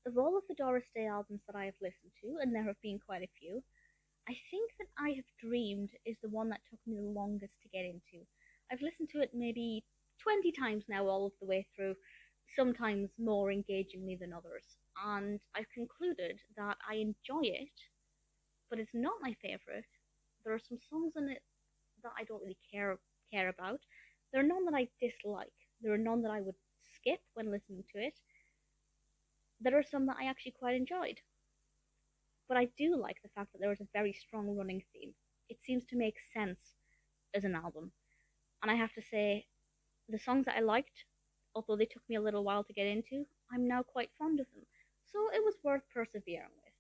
of all of the Doris Day albums that I have listened to, and there have been quite a few, I think that I Have Dreamed is the one that took me the longest to get into. I've listened to it maybe 20 times now, all of the way through, sometimes more engagingly than others, and I've concluded that I enjoy it, but it's not my favourite. There are some songs in it that I don't really care about. There are none that I dislike. There are none that I would skip when listening to it. There are some that I actually quite enjoyed. But I do like the fact that there is a very strong running theme. It seems to make sense as an album. And I have to say, the songs that I liked, although they took me a little while to get into, I'm now quite fond of them. So it was worth persevering with.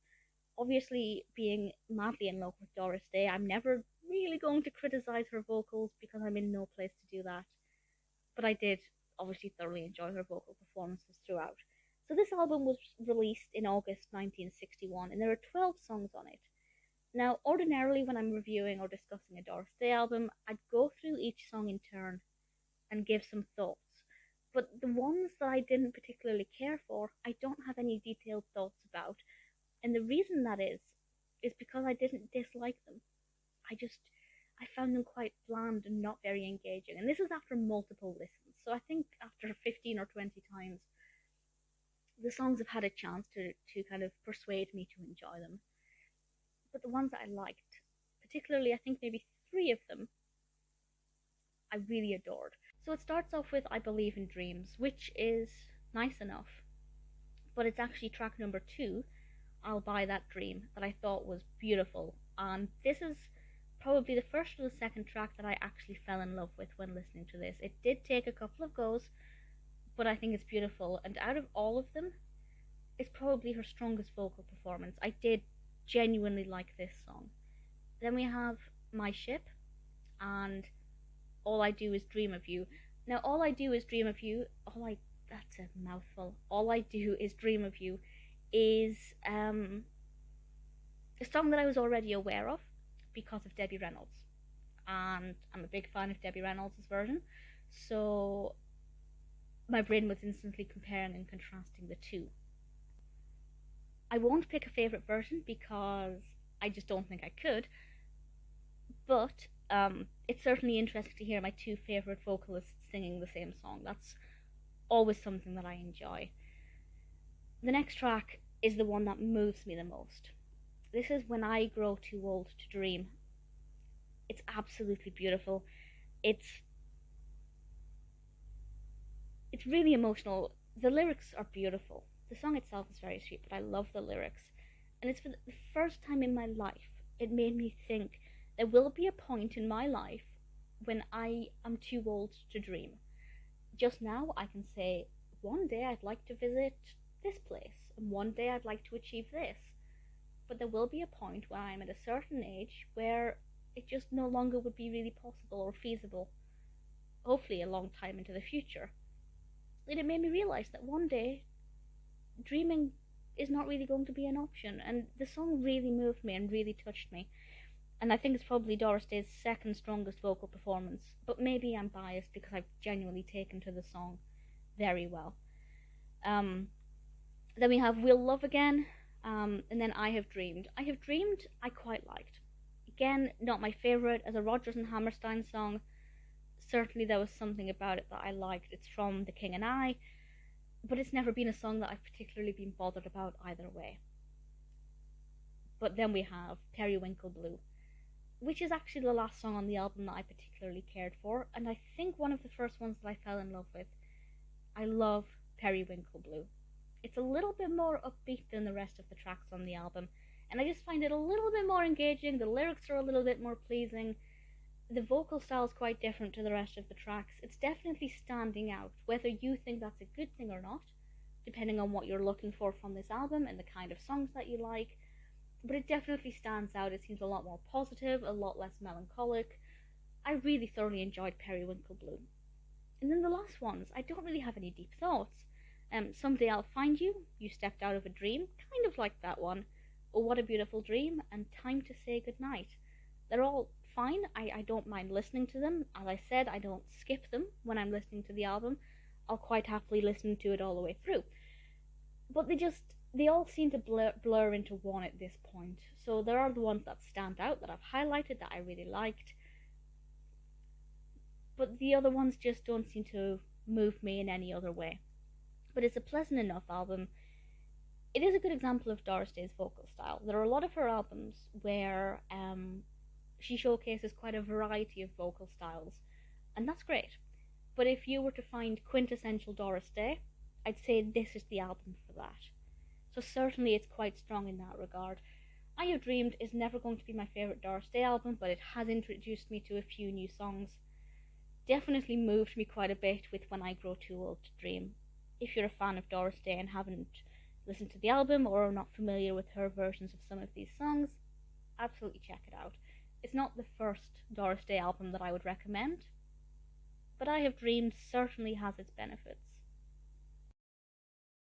Obviously, being madly in love with Doris Day, I'm never really going to criticize her vocals because I'm in no place to do that. But I did obviously thoroughly enjoy her vocal performances throughout. So this album was released in August 1961, and there are 12 songs on it. Now, ordinarily when I'm reviewing or discussing a Doris Day album, I'd go through each song in turn and give some thoughts. But the ones that I didn't particularly care for, I don't have any detailed thoughts about. And the reason that is because I didn't dislike them. I found them quite bland and not very engaging. And this is after multiple listens. So I think after 15 or 20 times, the songs have had a chance to kind of persuade me to enjoy them. But the ones that I liked, particularly I think maybe 3 of them, I really adored. So it starts off with I Believe in Dreams, which is nice enough. But it's actually track number 2, I'll Buy That Dream, that I thought was beautiful. And this is probably the first or the second track that I actually fell in love with when listening to this. It did take a couple of goes, but I think it's beautiful. And out of all of them, it's probably her strongest vocal performance. I did genuinely like this song. Then we have My Ship and All I Do Is Dream of You. Now, All I Do Is Dream of You, that's a mouthful. All I Do Is Dream of You is a song that I was already aware of because of Debbie Reynolds. And I'm a big fan of Debbie Reynolds' version. So my brain was instantly comparing and contrasting the two. I won't pick a favourite version because I just don't think I could, but it's certainly interesting to hear my 2 favourite vocalists singing the same song. That's always something that I enjoy. The next track is the one that moves me the most. This is When I Grow Too Old to Dream. It's absolutely beautiful. It's really emotional. The lyrics are beautiful. The song itself is very sweet, but I love the lyrics. And it's for the first time in my life, it made me think there will be a point in my life when I am too old to dream. Just now, I can say, one day I'd like to visit this place, and one day I'd like to achieve this. But there will be a point when I'm at a certain age where it just no longer would be really possible or feasible. Hopefully a long time into the future. And it made me realize that one day dreaming is not really going to be an option, and the song really moved me and really touched me. And I think it's probably Doris Day's second strongest vocal performance, but maybe I'm biased because I've genuinely taken to the song very well. Then we have We'll Love Again, and then I Have Dreamed. I Have Dreamed I quite liked. Again, not my favourite. As a Rodgers and Hammerstein song, certainly there was something about it that I liked. It's from The King and I, but it's never been a song that I've particularly been bothered about either way. But then we have Periwinkle Blue, which is actually the last song on the album that I particularly cared for, and I think one of the first ones that I fell in love with. I love Periwinkle Blue. It's a little bit more upbeat than the rest of the tracks on the album, and I just find it a little bit more engaging. The lyrics are a little bit more pleasing. The vocal style is quite different to the rest of the tracks. It's definitely standing out, whether you think that's a good thing or not, depending on what you're looking for from this album and the kind of songs that you like. But it definitely stands out. It seems a lot more positive, a lot less melancholic. I really thoroughly enjoyed Periwinkle Blue. And then the last ones, I don't really have any deep thoughts. Someday I'll Find You, You Stepped Out of a Dream, kind of like that one. Oh, What a Beautiful Dream, and Time to Say Goodnight. They're all fine. I don't mind listening to them. As I said, I don't skip them when I'm listening to the album. I'll quite happily listen to it all the way through. But they just they all seem to blur into one at this point. So there are the ones that stand out that I've highlighted that I really liked, but the other ones just don't seem to move me in any other way. But it's a pleasant enough album. It is a good example of Doris Day's vocal style. There are a lot of her albums where she showcases quite a variety of vocal styles, and that's great. But if you were to find quintessential Doris Day, I'd say this is the album for that. So certainly it's quite strong in that regard. I Have Dreamed is never going to be my favourite Doris Day album, but it has introduced me to a few new songs. Definitely moved me quite a bit with When I Grow Too Old to Dream. If you're a fan of Doris Day and haven't listened to the album or are not familiar with her versions of some of these songs, absolutely check it out. It's not the first Doris Day album that I would recommend, but I Have Dreamed certainly has its benefits.